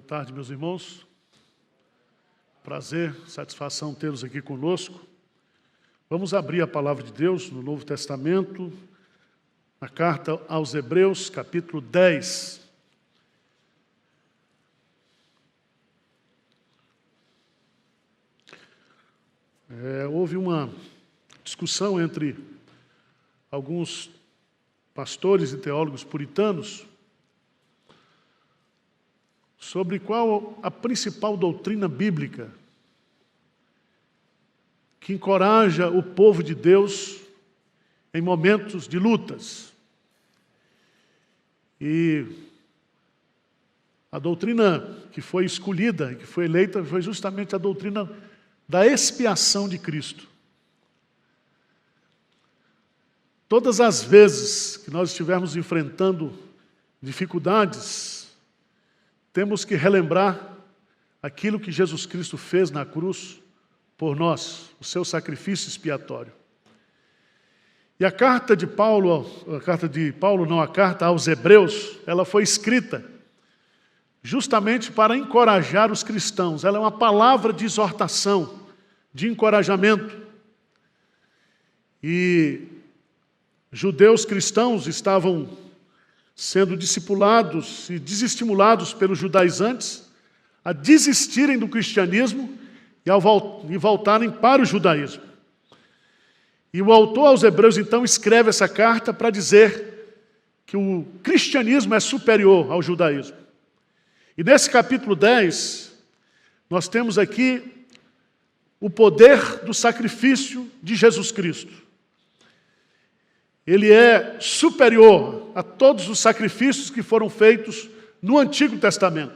tarde, meus irmãos. Prazer, satisfação tê-los aqui conosco. Vamos abrir a palavra de Deus no Novo Testamento, na carta aos Hebreus, capítulo 10. Houve uma discussão entre alguns pastores e teólogos puritanos sobre qual a principal doutrina bíblica que encoraja o povo de Deus em momentos de lutas. E a doutrina que foi escolhida, que foi eleita, foi justamente a doutrina da expiação de Cristo. Todas as vezes que nós estivermos enfrentando dificuldades, temos que relembrar aquilo que Jesus Cristo fez na cruz por nós, o seu sacrifício expiatório. E a carta aos Hebreus, ela foi escrita justamente para encorajar os cristãos. Ela é uma palavra de exortação, de encorajamento. E judeus cristãos estavam sendo discipulados e desestimulados pelos judaizantes a desistirem do cristianismo e voltarem para o judaísmo. E o autor aos Hebreus, então, escreve essa carta para dizer que o cristianismo é superior ao judaísmo. E nesse capítulo 10, nós temos aqui o poder do sacrifício de Jesus Cristo. Ele é superior a todos os sacrifícios que foram feitos no Antigo Testamento.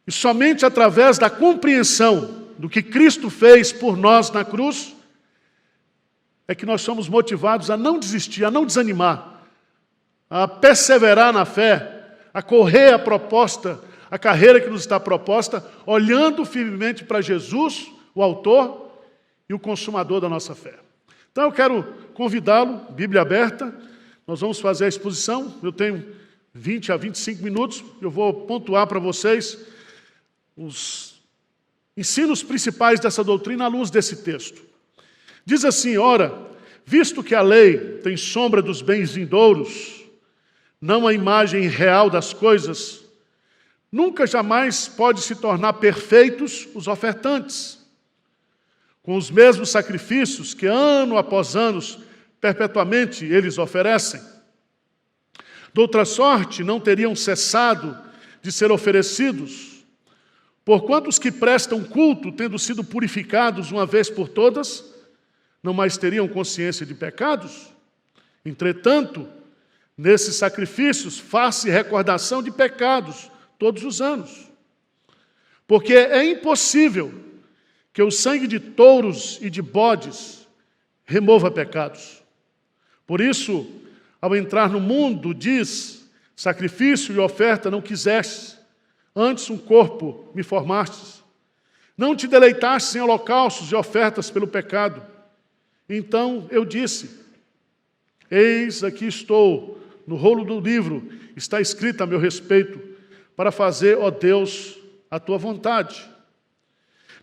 E somente através da compreensão do que Cristo fez por nós na cruz, é que nós somos motivados a não desistir, a não desanimar, a perseverar na fé, a correr a carreira que nos está proposta, olhando firmemente para Jesus, o autor e o consumador da nossa fé. Então eu quero convidá-lo, Bíblia aberta, nós vamos fazer a exposição, eu tenho 20 a 25 minutos, eu vou pontuar para vocês os ensinos principais dessa doutrina à luz desse texto. Diz assim: ora, visto que a lei tem sombra dos bens vindouros, não a imagem real das coisas, nunca jamais pode se tornar perfeitos os ofertantes, com os mesmos sacrifícios que ano após ano, perpetuamente eles oferecem. De outra sorte, não teriam cessado de ser oferecidos, porquanto os que prestam culto, tendo sido purificados uma vez por todas, não mais teriam consciência de pecados. Entretanto, nesses sacrifícios faz-se recordação de pecados todos os anos, porque é impossível que o sangue de touros e de bodes remova pecados. Por isso, ao entrar no mundo, diz: sacrifício e oferta não quisestes, antes um corpo me formastes. Não te deleitastes em holocaustos e ofertas pelo pecado. Então eu disse: eis aqui estou, no rolo do livro está escrito a meu respeito, para fazer, ó Deus, a tua vontade.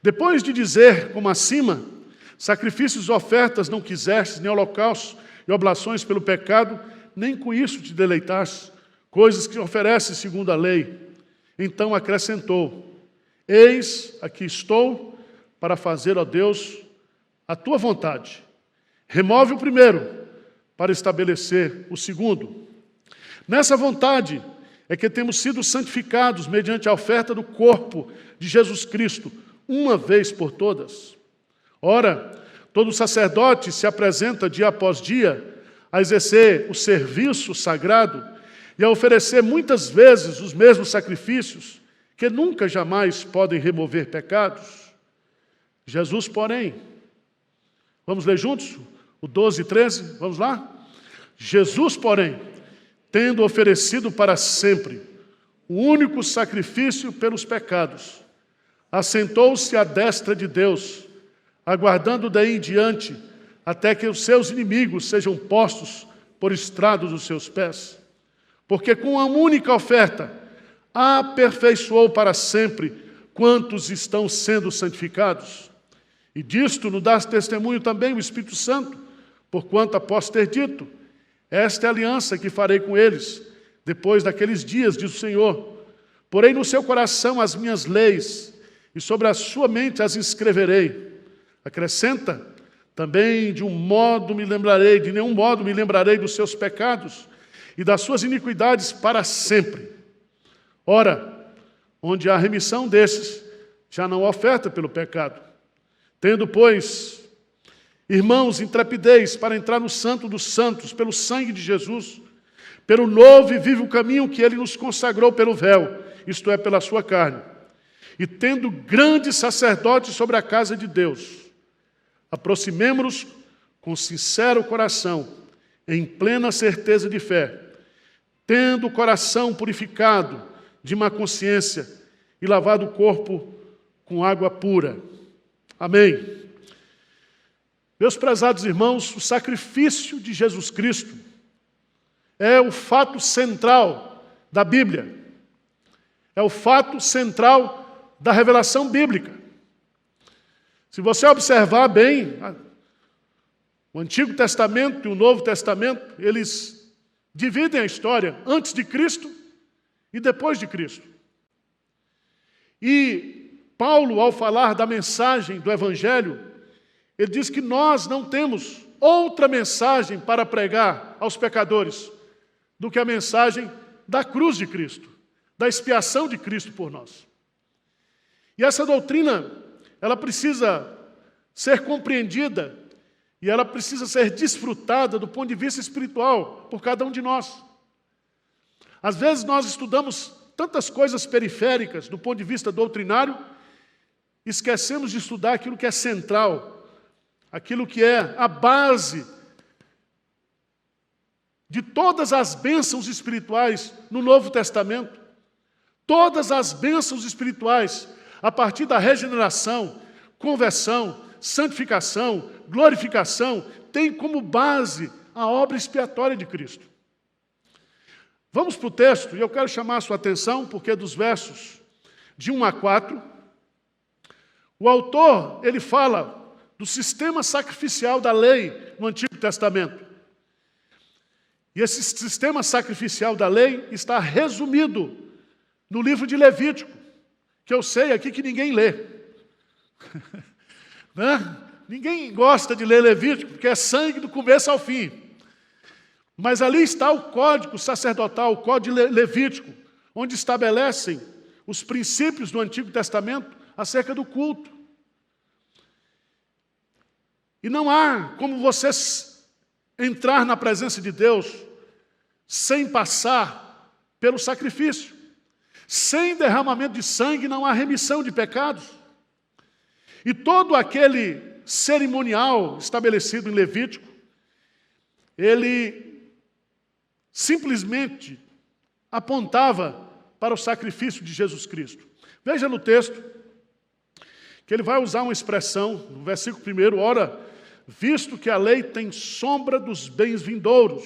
Depois de dizer, como acima, sacrifícios e ofertas não quisestes, nem holocaustos e oblações pelo pecado, nem com isso te deleitaste, coisas que ofereces segundo a lei. Então acrescentou: eis, aqui estou, para fazer, ó Deus, a tua vontade. Remove o primeiro, para estabelecer o segundo. Nessa vontade é que temos sido santificados mediante a oferta do corpo de Jesus Cristo, uma vez por todas. Ora, todo sacerdote se apresenta dia após dia a exercer o serviço sagrado e a oferecer muitas vezes os mesmos sacrifícios, que nunca jamais podem remover pecados. Jesus, porém, vamos ler juntos? O 12 e 13, vamos lá? Jesus, porém, tendo oferecido para sempre o único sacrifício pelos pecados, assentou-se à destra de Deus, aguardando daí em diante, até que os seus inimigos sejam postos por estrado dos seus pés. Porque com uma única oferta, aperfeiçoou para sempre quantos estão sendo santificados. E disto nos dá testemunho também o Espírito Santo, porquanto após ter dito, esta é a aliança que farei com eles, depois daqueles dias, diz o Senhor. Porém no seu coração as minhas leis, e sobre a sua mente as escreverei. Acrescenta, também de nenhum modo me lembrarei dos seus pecados e das suas iniquidades para sempre. Ora, onde há remissão desses, já não há oferta pelo pecado. Tendo, pois, irmãos, intrepidez para entrar no Santo dos Santos, pelo sangue de Jesus, pelo novo e vivo caminho que ele nos consagrou pelo véu, isto é, pela sua carne. E tendo grande sacerdote sobre a casa de Deus, aproximemo-nos com sincero coração, em plena certeza de fé, tendo o coração purificado de má consciência e lavado o corpo com água pura. Amém. Meus prezados irmãos, o sacrifício de Jesus Cristo é o fato central da Bíblia. É o fato central da revelação bíblica. Se você observar bem, o Antigo Testamento e o Novo Testamento, eles dividem a história antes de Cristo e depois de Cristo. E Paulo, ao falar da mensagem do Evangelho, ele diz que nós não temos outra mensagem para pregar aos pecadores do que a mensagem da cruz de Cristo, da expiação de Cristo por nós. E essa doutrina, ela precisa ser compreendida e ela precisa ser desfrutada do ponto de vista espiritual por cada um de nós. Às vezes nós estudamos tantas coisas periféricas do ponto de vista doutrinário, esquecemos de estudar aquilo que é central, aquilo que é a base de todas as bênçãos espirituais no Novo Testamento. Todas as bênçãos espirituais, a partir da regeneração, conversão, santificação, glorificação, tem como base a obra expiatória de Cristo. Vamos para o texto, e eu quero chamar a sua atenção, porque dos versos de 1 a 4, o autor, ele fala do sistema sacrificial da lei no Antigo Testamento. E esse sistema sacrificial da lei está resumido no livro de Levítico, que eu sei aqui que ninguém lê. Né? Ninguém gosta de ler Levítico, porque é sangue do começo ao fim. Mas ali está o código sacerdotal, o código levítico, onde estabelecem os princípios do Antigo Testamento acerca do culto. E não há como você entrar na presença de Deus sem passar pelo sacrifício. Sem derramamento de sangue não há remissão de pecados. E todo aquele cerimonial estabelecido em Levítico, ele simplesmente apontava para o sacrifício de Jesus Cristo. Veja no texto que ele vai usar uma expressão, no versículo 1, ora, visto que a lei tem sombra dos bens vindouros,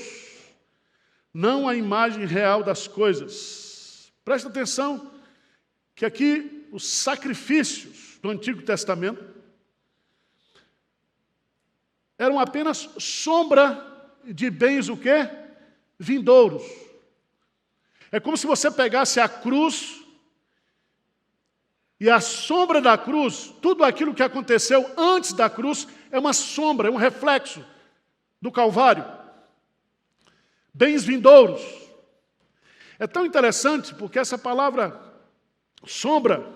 não a imagem real das coisas. Presta atenção que aqui os sacrifícios do Antigo Testamento eram apenas sombra de bens o quê? Vindouros. É como se você pegasse a cruz e a sombra da cruz, tudo aquilo que aconteceu antes da cruz é uma sombra, é um reflexo do Calvário. Bens vindouros. É tão interessante porque essa palavra sombra,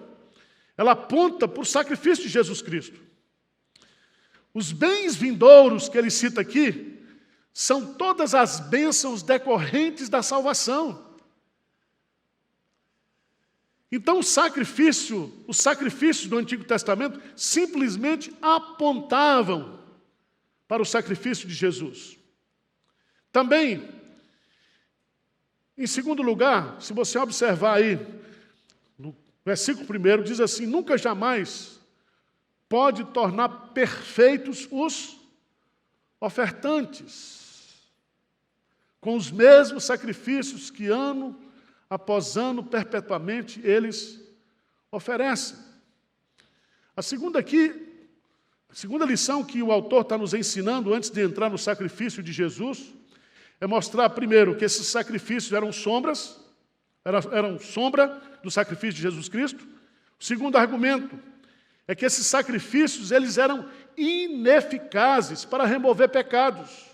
ela aponta para o sacrifício de Jesus Cristo. Os bens vindouros que ele cita aqui são todas as bênçãos decorrentes da salvação. Então, os sacrifícios do Antigo Testamento simplesmente apontavam para o sacrifício de Jesus. Também, em segundo lugar, se você observar aí, no versículo 1, diz assim, nunca jamais pode tornar perfeitos os ofertantes, com os mesmos sacrifícios que ano após ano, perpetuamente, eles oferecem. A segunda lição que o autor está nos ensinando antes de entrar no sacrifício de Jesus é mostrar, primeiro, que esses sacrifícios eram sombras, eram sombra do sacrifício de Jesus Cristo. O segundo argumento é que esses sacrifícios eles eram ineficazes para remover pecados.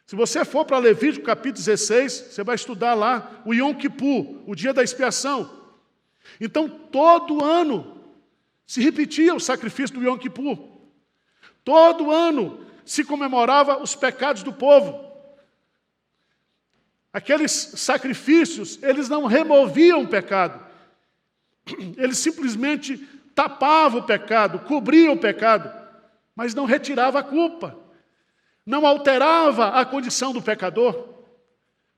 Se você for para Levítico capítulo 16, você vai estudar lá o Yom Kippur, o dia da expiação. Então, todo ano se repetia o sacrifício do Yom Kippur. Todo ano se comemorava os pecados do povo. Aqueles sacrifícios, eles não removiam o pecado. Eles simplesmente tapavam o pecado, cobriam o pecado, mas não retiravam a culpa. Não alterava a condição do pecador.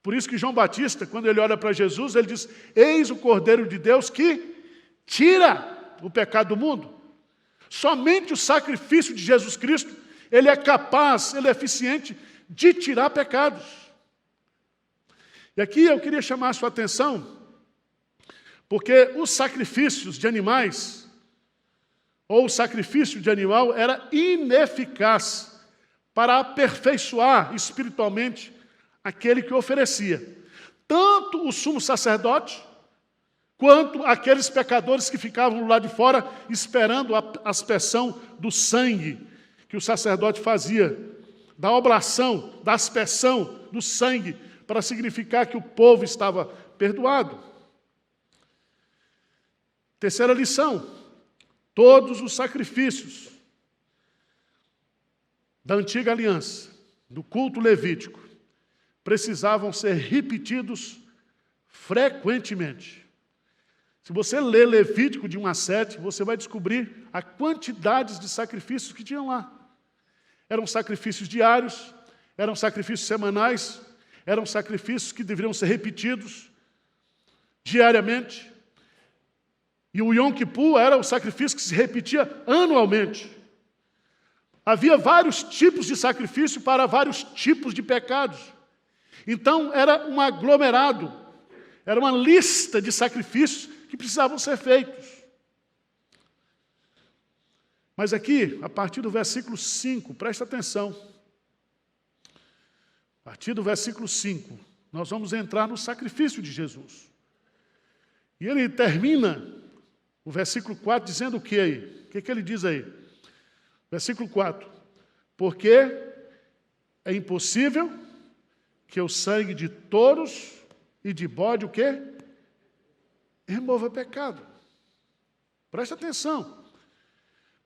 Por isso que João Batista, quando ele olha para Jesus, ele diz: eis o Cordeiro de Deus que tira o pecado do mundo. Somente o sacrifício de Jesus Cristo, ele é capaz, ele é eficiente de tirar pecados. E aqui eu queria chamar a sua atenção, porque os sacrifícios de animais, ou o sacrifício de animal, era ineficaz para aperfeiçoar espiritualmente aquele que oferecia. Tanto o sumo sacerdote, quanto aqueles pecadores que ficavam do lado de fora esperando a aspersão do sangue que o sacerdote fazia, da oblação, da aspersão do sangue, para significar que o povo estava perdoado. Terceira lição: todos os sacrifícios da antiga aliança, do culto levítico, precisavam ser repetidos frequentemente. Se você ler Levítico de 1 a 7, você vai descobrir a quantidade de sacrifícios que tinham lá. Eram sacrifícios diários, eram sacrifícios semanais, eram sacrifícios que deveriam ser repetidos diariamente. E o Yom Kippur era o sacrifício que se repetia anualmente. Havia vários tipos de sacrifício para vários tipos de pecados. Então, era um aglomerado, era uma lista de sacrifícios que precisavam ser feitos. Mas aqui, a partir do versículo 5, presta atenção. A partir do versículo 5, nós vamos entrar no sacrifício de Jesus. E ele termina o versículo 4 dizendo o que aí? O que ele diz aí? Versículo 4. Porque é impossível que o sangue de touros e de bode, o quê? Remova pecado. Presta atenção.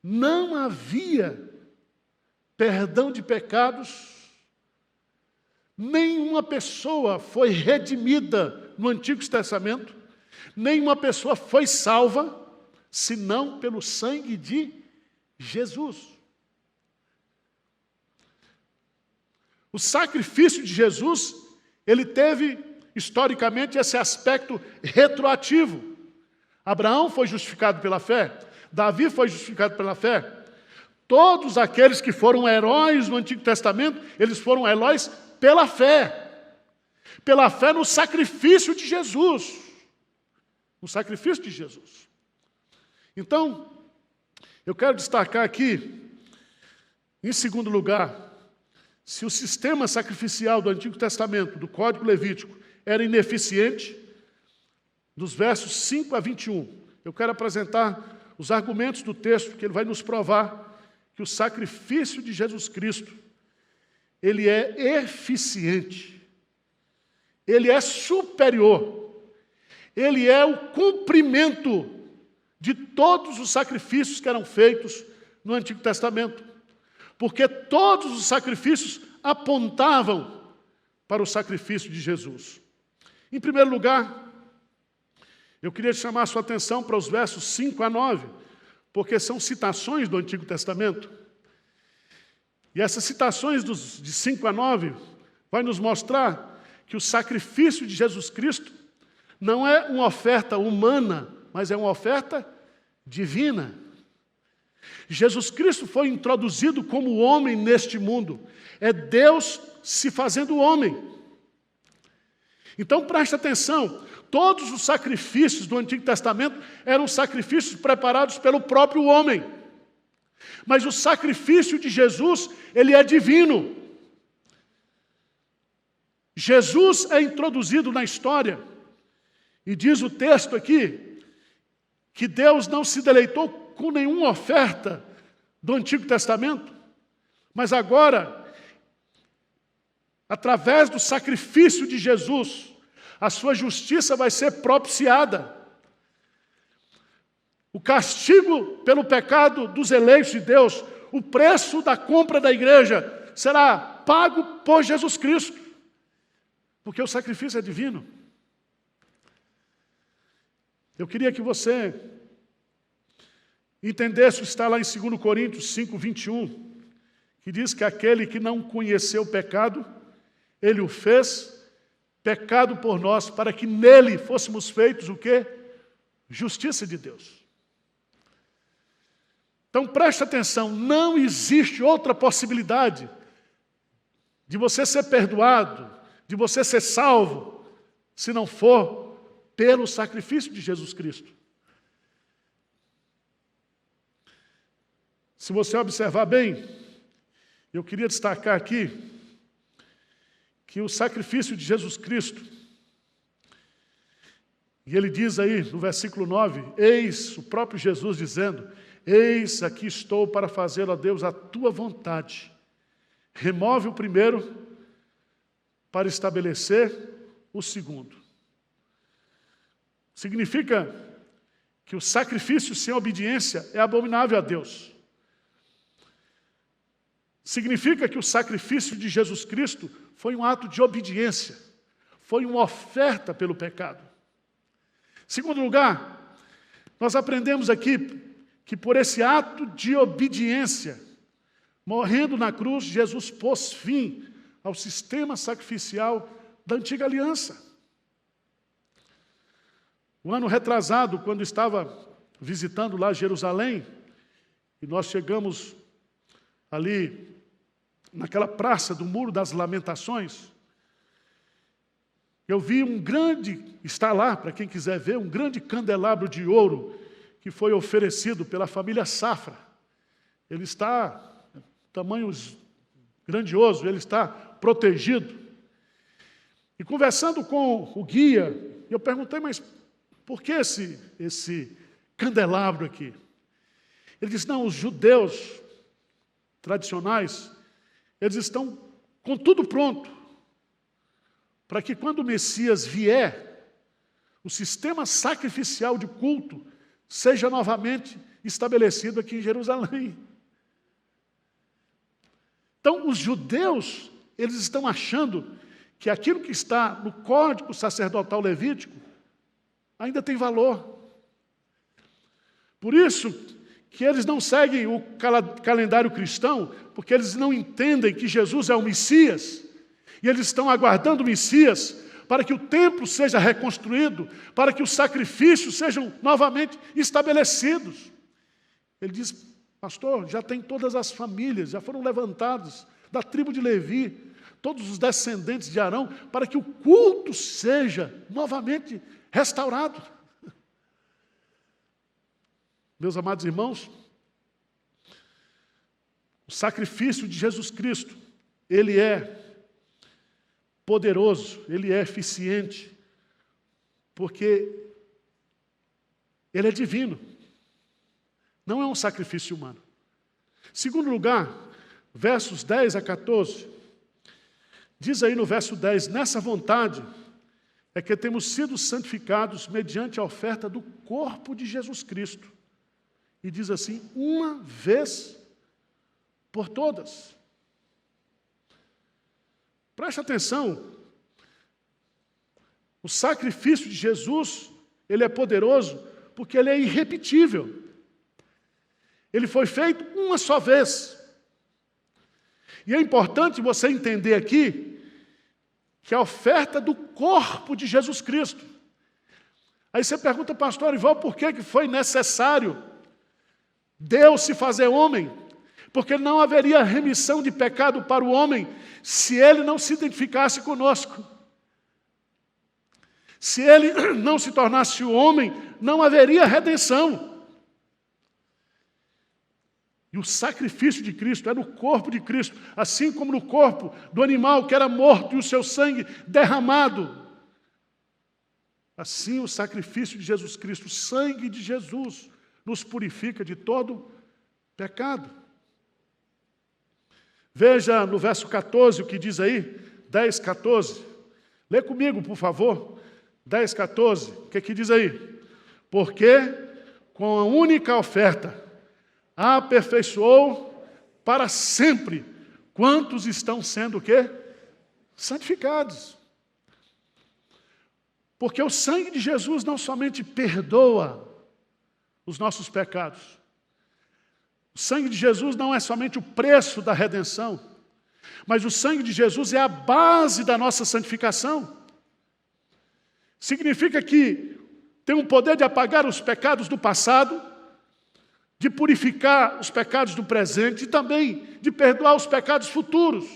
Não havia perdão de pecados. Nenhuma pessoa foi redimida no Antigo Testamento. Nenhuma pessoa foi salva, senão pelo sangue de Jesus. O sacrifício de Jesus, ele teve, historicamente, esse aspecto retroativo. Abraão foi justificado pela fé, Davi foi justificado pela fé. Todos aqueles que foram heróis no Antigo Testamento, eles foram heróis pela fé. Pela fé no sacrifício de Jesus. No sacrifício de Jesus. Então, eu quero destacar aqui, em segundo lugar, se o sistema sacrificial do Antigo Testamento, do Código Levítico, era ineficiente, dos versos 5 a 21, eu quero apresentar os argumentos do texto, que ele vai nos provar que o sacrifício de Jesus Cristo, ele é eficiente, ele é superior, ele é o cumprimento de todos os sacrifícios que eram feitos no Antigo Testamento. Porque todos os sacrifícios apontavam para o sacrifício de Jesus. Em primeiro lugar, eu queria chamar a sua atenção para os versos 5 a 9, porque são citações do Antigo Testamento. E essas citações de 5 a 9 vai nos mostrar que o sacrifício de Jesus Cristo não é uma oferta humana, mas é uma oferta divina. Jesus Cristo foi introduzido como homem neste mundo. É Deus se fazendo homem. Então preste atenção, todos os sacrifícios do Antigo Testamento eram sacrifícios preparados pelo próprio homem. Mas o sacrifício de Jesus, ele é divino. Jesus é introduzido na história, e diz o texto aqui, que Deus não se deleitou com nenhuma oferta do Antigo Testamento, mas agora, através do sacrifício de Jesus, a sua justiça vai ser propiciada. O castigo pelo pecado dos eleitos de Deus, o preço da compra da igreja, será pago por Jesus Cristo, porque o sacrifício é divino. Eu queria que você entendesse, está lá em 2 Coríntios 5, 21, que diz que aquele que não conheceu o pecado, ele o fez pecado por nós, para que nele fôssemos feitos o quê? Justiça de Deus. Então preste atenção, não existe outra possibilidade de você ser perdoado, de você ser salvo, se não for pelo sacrifício de Jesus Cristo. Se você observar bem, eu queria destacar aqui que o sacrifício de Jesus Cristo, e ele diz aí no versículo 9, eis, o próprio Jesus dizendo, eis, aqui estou para fazer, ó Deus, a tua vontade. Remove o primeiro para estabelecer o segundo. Significa que o sacrifício sem obediência é abominável a Deus. Significa que o sacrifício de Jesus Cristo foi um ato de obediência, foi uma oferta pelo pecado. Segundo lugar, nós aprendemos aqui que por esse ato de obediência, morrendo na cruz, Jesus pôs fim ao sistema sacrificial da antiga aliança. O ano retrasado, quando estava visitando lá Jerusalém, e nós chegamos ali naquela praça do Muro das Lamentações, eu vi está lá, para quem quiser ver, um grande candelabro de ouro que foi oferecido pela família Safra. Ele está, tamanho grandioso, ele está protegido. E conversando com o guia, eu perguntei, mas por que esse candelabro aqui? Ele disse, não, os judeus tradicionais, eles estão com tudo pronto, para que quando o Messias vier, o sistema sacrificial de culto seja novamente estabelecido aqui em Jerusalém. Então, os judeus, eles estão achando que aquilo que está no Código Sacerdotal Levítico ainda tem valor. Por isso que eles não seguem o calendário cristão, porque eles não entendem que Jesus é o Messias, e eles estão aguardando o Messias para que o templo seja reconstruído, para que os sacrifícios sejam novamente estabelecidos. Ele diz, pastor, já tem todas as famílias, já foram levantadas da tribo de Levi, todos os descendentes de Arão, para que o culto seja novamente restaurado. Meus amados irmãos, o sacrifício de Jesus Cristo, ele é poderoso, ele é eficiente, porque ele é divino, não é um sacrifício humano. Segundo lugar, versos 10 a 14, diz aí no verso 10, nessa vontade é que temos sido santificados mediante a oferta do corpo de Jesus Cristo. E diz assim, uma vez por todas. Preste atenção, o sacrifício de Jesus, ele é poderoso porque ele é irrepetível. Ele foi feito uma só vez. E é importante você entender aqui que a oferta do corpo de Jesus Cristo. Aí você pergunta, pastor Arival, por que foi necessário Deus se fazer homem? Porque não haveria remissão de pecado para o homem se ele não se identificasse conosco. Se ele não se tornasse homem, não haveria redenção. E o sacrifício de Cristo é no corpo de Cristo, assim como no corpo do animal que era morto e o seu sangue derramado. Assim o sacrifício de Jesus Cristo, o sangue de Jesus, nos purifica de todo pecado. Veja no verso 14 o que diz aí, 10, 14. Lê comigo, por favor. 10, 14. O que diz aí? Porque com a única oferta aperfeiçoou para sempre quantos estão sendo o quê? Santificados. Porque o sangue de Jesus não somente perdoa os nossos pecados. O sangue de Jesus não é somente o preço da redenção, mas o sangue de Jesus é a base da nossa santificação. Significa que tem o poder de apagar os pecados do passado, de purificar os pecados do presente e também de perdoar os pecados futuros.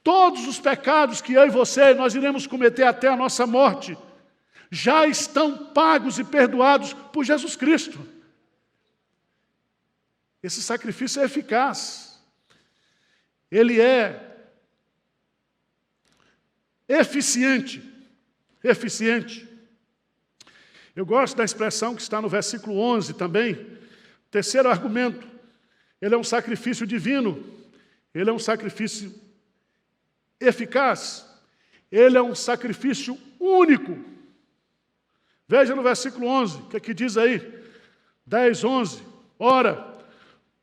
Todos os pecados que eu e você nós iremos cometer até a nossa morte já estão pagos e perdoados por Jesus Cristo. Esse sacrifício é eficaz. Ele é eficiente. Eficiente. Eu gosto da expressão que está no versículo 11 também. Terceiro argumento. Ele é um sacrifício divino. Ele é um sacrifício eficaz. Ele é um sacrifício único. Veja no versículo 11, o que diz aí? 10, 11. Ora,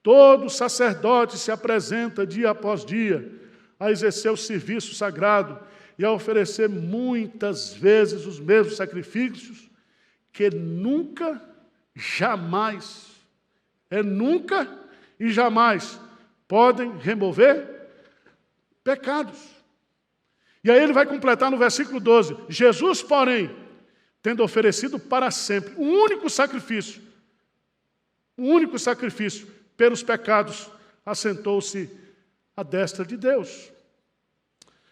todo sacerdote se apresenta dia após dia a exercer o serviço sagrado e a oferecer muitas vezes os mesmos sacrifícios que nunca, jamais, nunca e jamais podem remover pecados. E aí ele vai completar no versículo 12. Jesus, porém, tendo oferecido para sempre um único sacrifício pelos pecados, assentou-se à destra de Deus.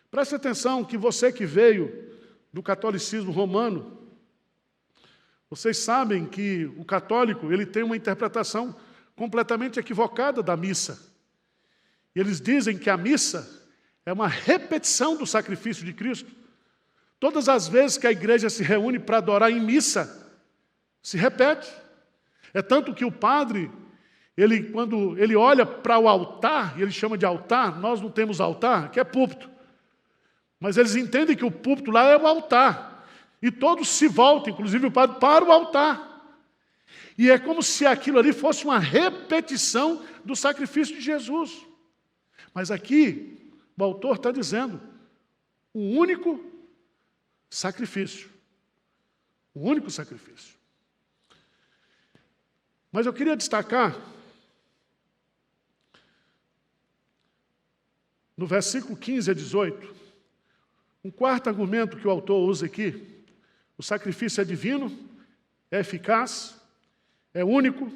Preste atenção que você que veio do catolicismo romano, vocês sabem que o católico ele tem uma interpretação completamente equivocada da missa. E eles dizem que a missa é uma repetição do sacrifício de Cristo. Todas as vezes que a igreja se reúne para adorar em missa, se repete. É tanto que o padre, quando ele olha para o altar, e ele chama de altar, nós não temos altar, que é púlpito. Mas eles entendem que o púlpito lá é o altar. E todos se voltam, inclusive o padre, para o altar. E é como se aquilo ali fosse uma repetição do sacrifício de Jesus. Mas aqui, o autor está dizendo, um único sacrifício. Um único sacrifício. Mas eu queria destacar, no versículo 15 a 18, um quarto argumento que o autor usa aqui. O sacrifício é divino, é eficaz, é único,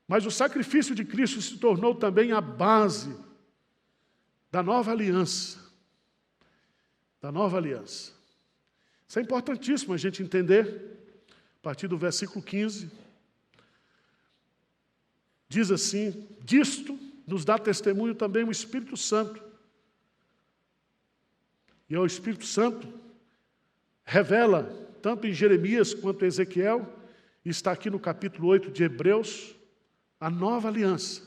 mas o sacrifício de Cristo se tornou também a base da nova aliança. Da nova aliança. Isso é importantíssimo a gente entender, a partir do versículo 15. Diz assim, disto nos dá testemunho também o Espírito Santo. E o Espírito Santo revela, tanto em Jeremias quanto em Ezequiel, e está aqui no capítulo 8 de Hebreus, a nova aliança.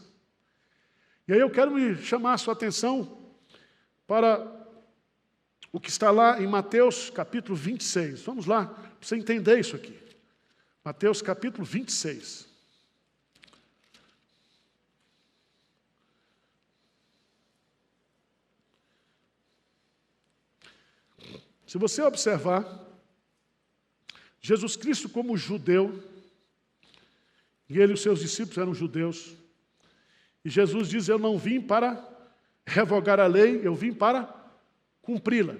E aí eu quero me chamar a sua atenção para o que está lá em Mateus capítulo 26. Vamos lá, para você entender isso aqui. Mateus capítulo 26. Se você observar, Jesus Cristo como judeu, e ele e os seus discípulos eram judeus, e Jesus diz, eu não vim para revogar a lei, eu vim para cumpri-la.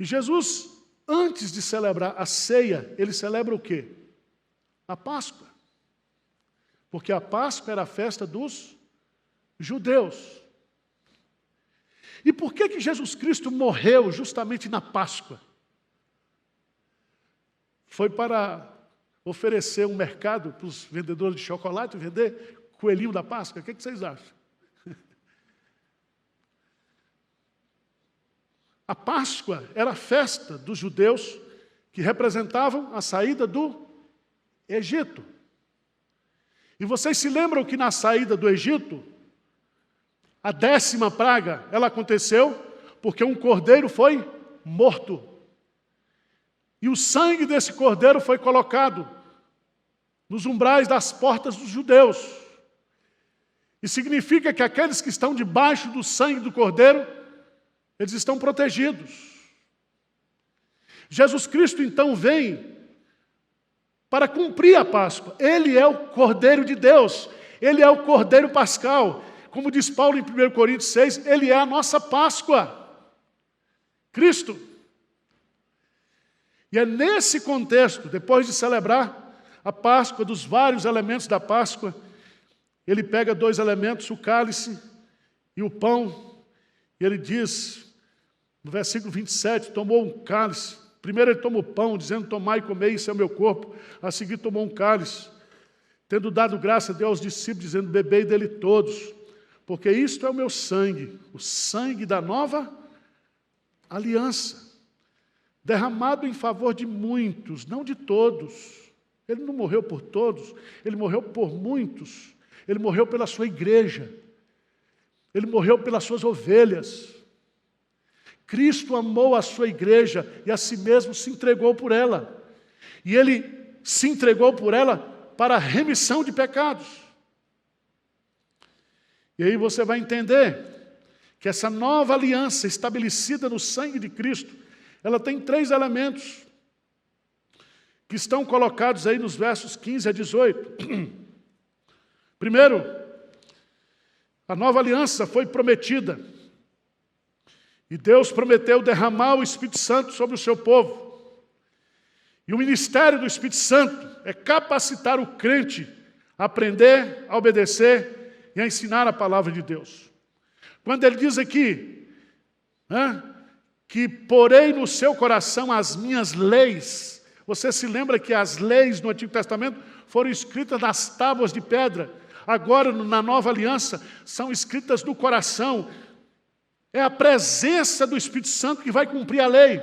E Jesus, antes de celebrar a ceia, ele celebra o quê? A Páscoa. Porque a Páscoa era a festa dos judeus. E por que Jesus Cristo morreu justamente na Páscoa? Foi para oferecer um mercado para os vendedores de chocolate, vender coelhinho da Páscoa? O que vocês acham? A Páscoa era a festa dos judeus que representavam a saída do Egito. E vocês se lembram que na saída do Egito, a 10ª praga, ela aconteceu porque um cordeiro foi morto. E o sangue desse cordeiro foi colocado nos umbrais das portas dos judeus. E significa que aqueles que estão debaixo do sangue do cordeiro, eles estão protegidos. Jesus Cristo então vem para cumprir a Páscoa. Ele é o Cordeiro de Deus. Ele é o Cordeiro Pascal. Como diz Paulo em 1 Coríntios 6, Ele é a nossa Páscoa. Cristo. E é nesse contexto, depois de celebrar a Páscoa, dos vários elementos da Páscoa, ele pega 2 elementos, o cálice e o pão, e ele diz, no versículo 27, tomou um cálice. Primeiro ele toma o pão, dizendo, tomai e comei, isso é o meu corpo. A seguir tomou um cálice, tendo dado graça a Deus aos discípulos, dizendo, bebei dele todos, porque isto é o meu sangue, o sangue da nova aliança, derramado em favor de muitos, não de todos. Ele não morreu por todos, ele morreu por muitos. Ele morreu pela sua igreja. Ele morreu pelas suas ovelhas. Cristo amou a sua igreja e a si mesmo se entregou por ela. E ele se entregou por ela para a remissão de pecados. E aí você vai entender que essa nova aliança estabelecida no sangue de Cristo, ela tem 3 elementos que estão colocados aí nos versos 15 a 18. Primeiro, a nova aliança foi prometida. E Deus prometeu derramar o Espírito Santo sobre o seu povo. E o ministério do Espírito Santo é capacitar o crente a aprender, a obedecer e a ensinar a palavra de Deus. Quando ele diz aqui, que porei no seu coração as minhas leis, você se lembra que as leis no Antigo Testamento foram escritas nas tábuas de pedra. Agora, na nova aliança, são escritas no coração. É a presença do Espírito Santo que vai cumprir a lei.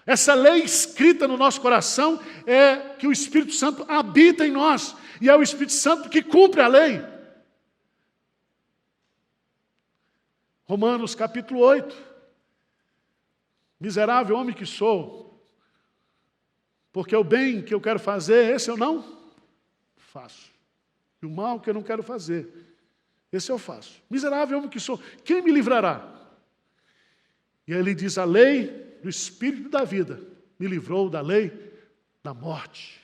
Essa lei escrita no nosso coração é que o Espírito Santo habita em nós. E é o Espírito Santo que cumpre a lei. Romanos capítulo 8. Miserável homem que sou, porque o bem que eu quero fazer, esse eu não faço. E o mal que eu não quero fazer, esse eu faço. Miserável homem que sou, quem me livrará? E aí ele diz, a lei do Espírito da vida me livrou da lei da morte.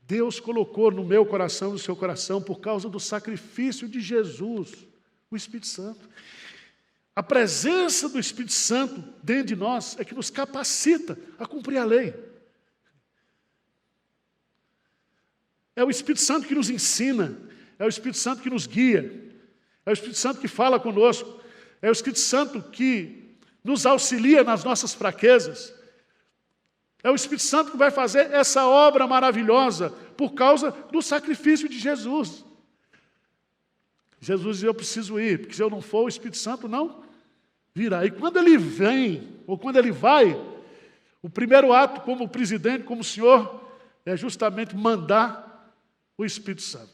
Deus colocou no meu coração, no seu coração, por causa do sacrifício de Jesus, o Espírito Santo. A presença do Espírito Santo dentro de nós é que nos capacita a cumprir a lei. É o Espírito Santo que nos ensina, é o Espírito Santo que nos guia, é o Espírito Santo que fala conosco, é o Espírito Santo que nos auxilia nas nossas fraquezas. É o Espírito Santo que vai fazer essa obra maravilhosa por causa do sacrifício de Jesus. Jesus dizia, eu preciso ir, porque se eu não for, o Espírito Santo não virá. E quando ele vem, ou quando ele vai, o primeiro ato como presidente, como senhor, é justamente mandar o Espírito Santo.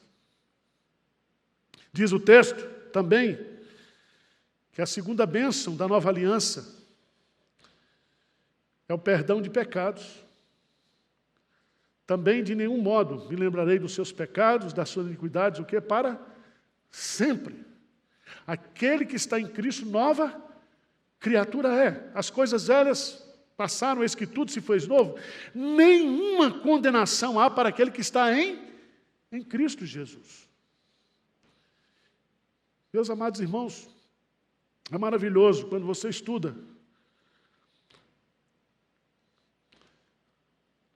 Diz o texto também que a segunda bênção da nova aliança é o perdão de pecados. Também de nenhum modo me lembrarei dos seus pecados, das suas iniquidades, o que? Para sempre. Aquele que está em Cristo, nova criatura é. As coisas velhas passaram, eis que tudo se fez novo. Nenhuma condenação há para aquele que está em Cristo Jesus. Meus amados irmãos, é maravilhoso quando você estuda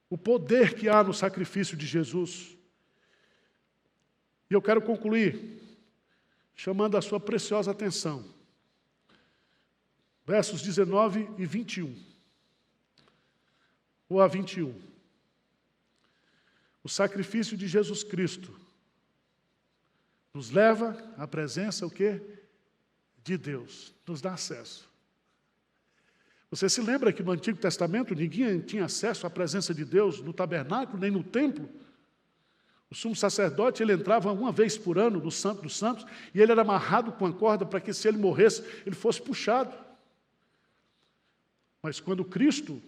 o poder que há no sacrifício de Jesus. E eu quero concluir chamando a sua preciosa atenção. Versos 19 e 21. Ou a 21. O sacrifício de Jesus Cristo nos leva à presença, o quê? De Deus. Nos dá acesso. Você se lembra que no Antigo Testamento ninguém tinha acesso à presença de Deus no tabernáculo, nem no templo? O sumo sacerdote, ele entrava uma vez por ano no Santo dos Santos, e ele era amarrado com a corda para que, se ele morresse, ele fosse puxado. Mas quando Cristo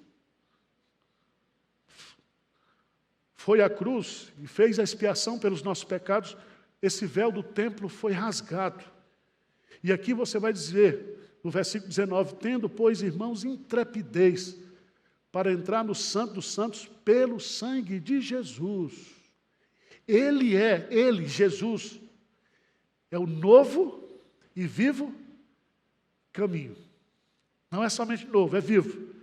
foi à cruz e fez a expiação pelos nossos pecados, esse véu do templo foi rasgado. E aqui você vai dizer, no versículo 19, tendo, pois, irmãos, intrepidez para entrar no Santo dos Santos pelo sangue de Jesus. Ele, Jesus, é o novo e vivo caminho. Não é somente novo, é vivo.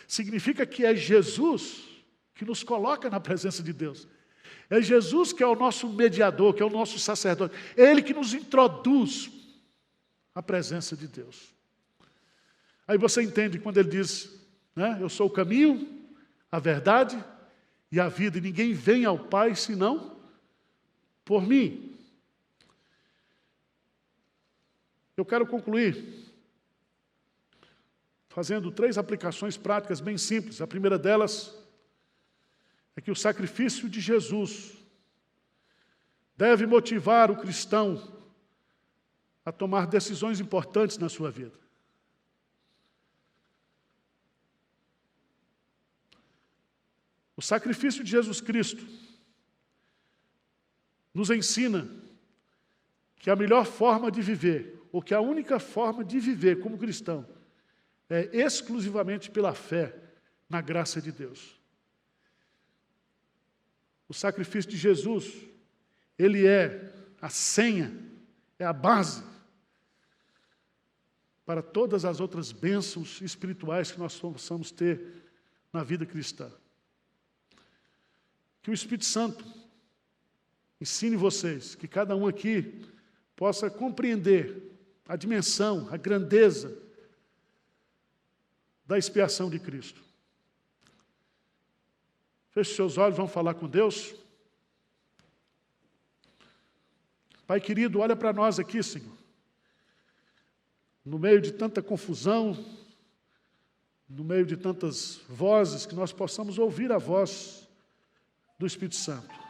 Significa que é Jesus que nos coloca na presença de Deus. É Jesus que é o nosso mediador, que é o nosso sacerdote. É Ele que nos introduz à presença de Deus. Aí você entende quando ele diz, né, eu sou o caminho, a verdade e a vida, e ninguém vem ao Pai senão por mim. Eu quero concluir fazendo 3 aplicações práticas bem simples. A primeira delas é que o sacrifício de Jesus deve motivar o cristão a tomar decisões importantes na sua vida. O sacrifício de Jesus Cristo nos ensina que a melhor forma de viver, ou que a única forma de viver como cristão, é exclusivamente pela fé na graça de Deus. O sacrifício de Jesus, ele é a senha, é a base para todas as outras bênçãos espirituais que nós possamos ter na vida cristã. Que o Espírito Santo ensine vocês, que cada um aqui possa compreender a dimensão, a grandeza da expiação de Cristo. Feche seus olhos, vamos falar com Deus. Pai querido, olha para nós aqui, Senhor. No meio de tanta confusão, no meio de tantas vozes, que nós possamos ouvir a voz do Espírito Santo.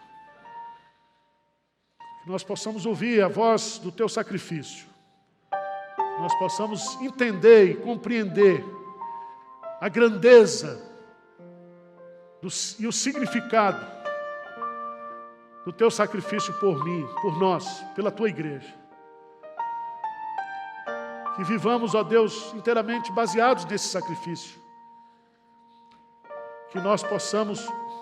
Que nós possamos ouvir a voz do Teu sacrifício. Que nós possamos entender e compreender a grandeza e o significado do Teu sacrifício por mim, por nós, pela Tua igreja. Que vivamos, ó Deus, inteiramente baseados nesse sacrifício. Que nós possamos